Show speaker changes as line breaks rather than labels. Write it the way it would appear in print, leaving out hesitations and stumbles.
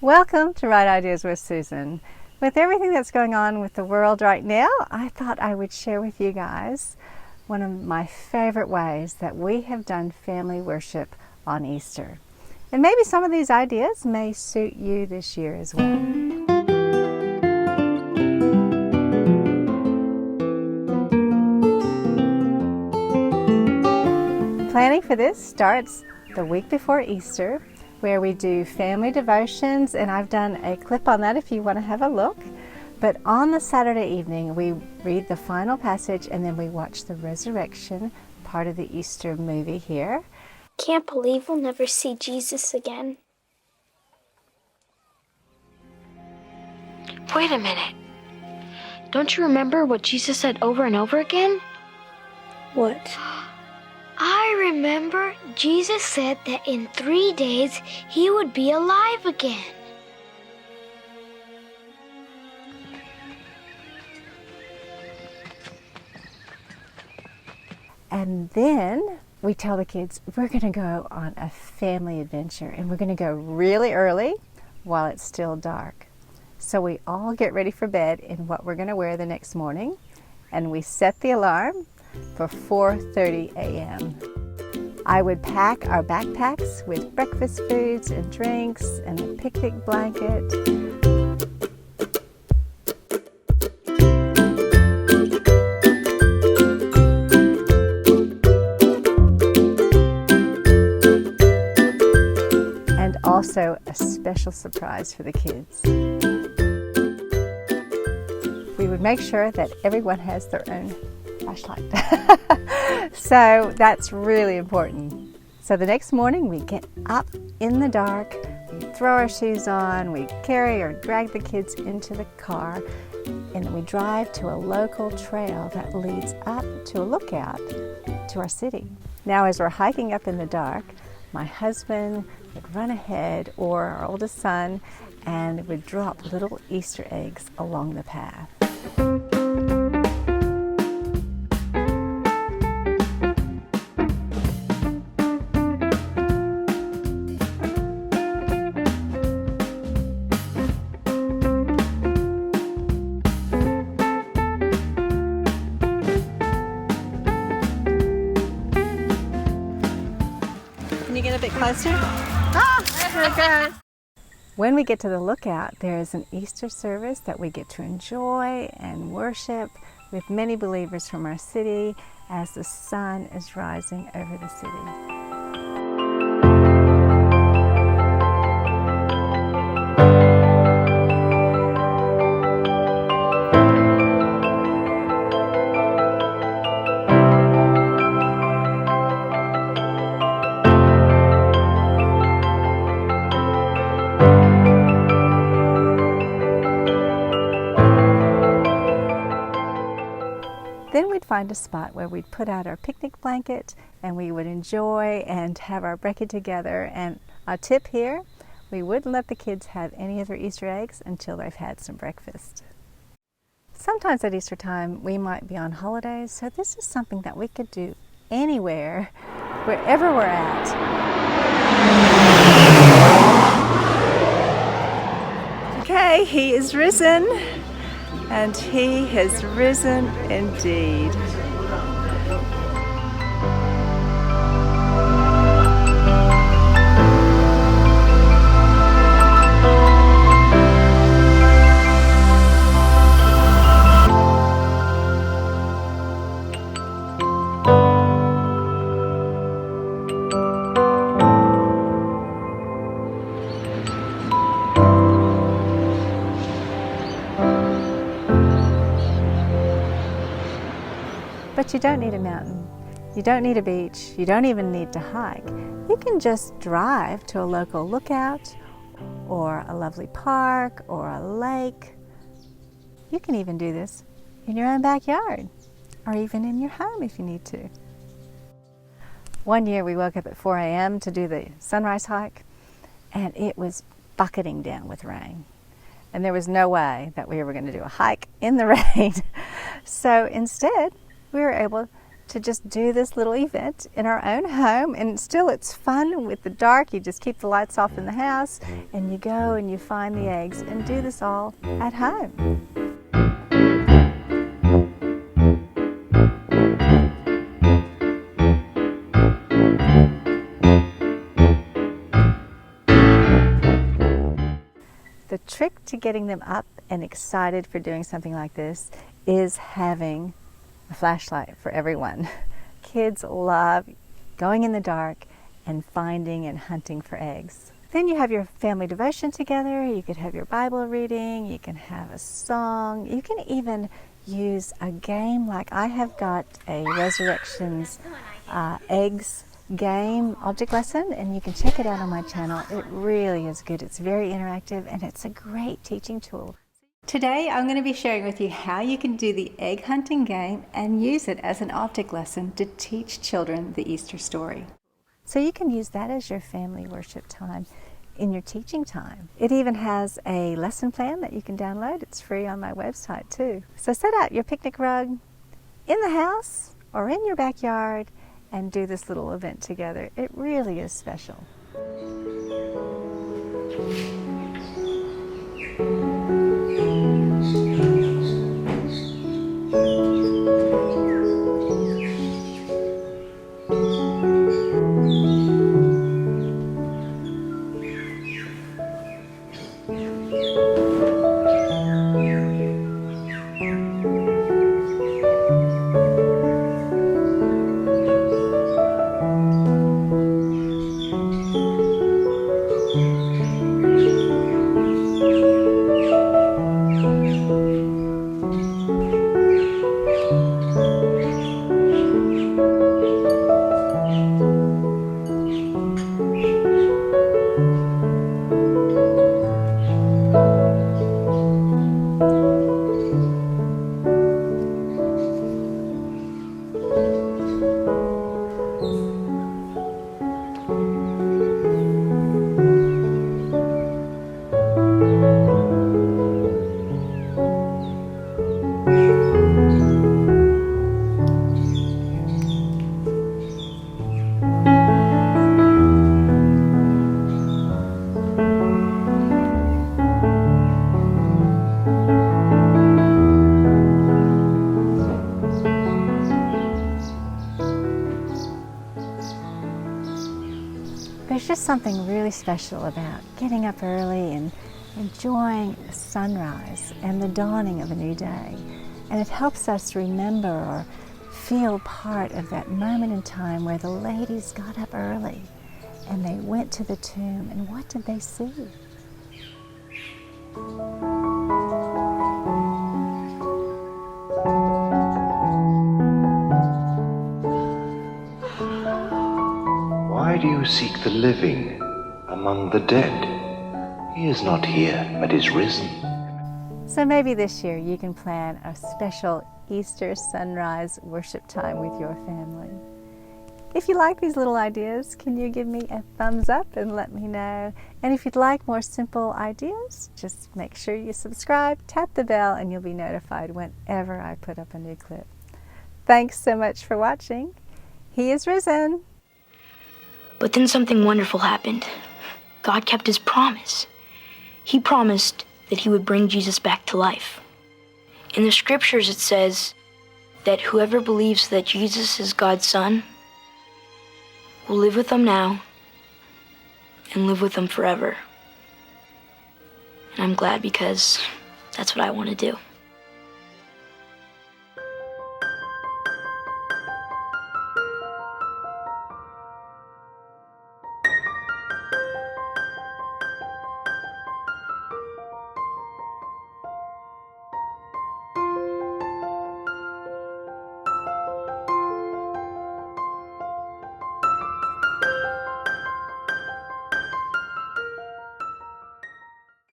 Welcome to Right Ideas with Susan. With everything that's going on with the world right now, I thought I would share with you guys one of my favorite ways that we have done family worship on Easter. And maybe some of these ideas may suit you this year as well. Planning for this starts the week before Easter, where we do family devotions, and I've done a clip on that if you want to have a look. But on the Saturday evening, we read the final passage and then we watch the resurrection part of the Easter movie here.
Can't believe we'll never see Jesus again.
Wait a minute. Don't you remember what Jesus said over and over again?
What?
I remember Jesus said that in 3 days he would be alive again.
And then we tell the kids we're going to go on a family adventure, and we're going to go really early while it's still dark. So we all get ready for bed in what we're going to wear the next morning, and we set the alarm for 4:30 a.m. I would pack our backpacks with breakfast foods and drinks and a picnic blanket. And also a special surprise for the kids. We would make sure that everyone has their own flashlight. So that's really important. So the next morning we get up in the dark, we throw our shoes on, we carry or drag the kids into the car, and then we drive to a local trail that leads up to a lookout to our city. Now as we're hiking up in the dark, my husband would run ahead, or our oldest son, and would drop little Easter eggs along the path. Can you get a bit closer? There it goes. When we get to the lookout, there is an Easter service that we get to enjoy and worship with many believers from our city as the sun is rising over the city. Then we'd find a spot where we'd put out our picnic blanket and we would enjoy and have our brekkie together. And a tip here, we wouldn't let the kids have any of their Easter eggs until they've had some breakfast. Sometimes at Easter time we might be on holidays, so this is something that we could do anywhere, wherever we're at. Okay, he is risen. And he has risen indeed. But you don't need a mountain, you don't need a beach, you don't even need to hike. You can just drive to a local lookout or a lovely park or a lake. You can even do this in your own backyard or even in your home if you need to. One year we woke up at 4 a.m. to do the sunrise hike, and it was bucketing down with rain. And there was no way that we were going to do a hike in the rain. So instead, we were able to just do this little event in our own home, and still it's fun with the dark. You just keep the lights off in the house and you go and you find the eggs and do this all at home. The trick to getting them up and excited for doing something like this is having a flashlight for everyone. Kids love going in the dark and finding and hunting for eggs. Then you have your family devotion together. You could have your Bible reading. You can have a song. You can even use a game, like I have got a Resurrections eggs game object lesson, and you can check it out on my channel. It really is good. It's very interactive and it's a great teaching tool. Today I'm going to be sharing with you how you can do the egg hunting game and use it as an object lesson to teach children the Easter story. So you can use that as your family worship time in your teaching time. It even has a lesson plan that you can download. It's free on my website too. So set out your picnic rug in the house or in your backyard and do this little event together. It really is special. There's just something really special about getting up early and enjoying the sunrise and the dawning of a new day. And it helps us remember or feel part of that moment in time where the ladies got up early and they went to the tomb, and what did they see?
Why do you seek the living among the dead? He is not here, but is risen.
So maybe this year you can plan a special Easter sunrise worship time with your family. If you like these little ideas, can you give me a thumbs up and let me know? And if you'd like more simple ideas, just make sure you subscribe, tap the bell, and you'll be notified whenever I put up a new clip. Thanks so much for watching. He is risen.
But then something wonderful happened. God kept his promise. He promised that he would bring Jesus back to life. In the scriptures it says that whoever believes that Jesus is God's son will live with them now and live with them forever. And I'm glad, because that's what I want to do.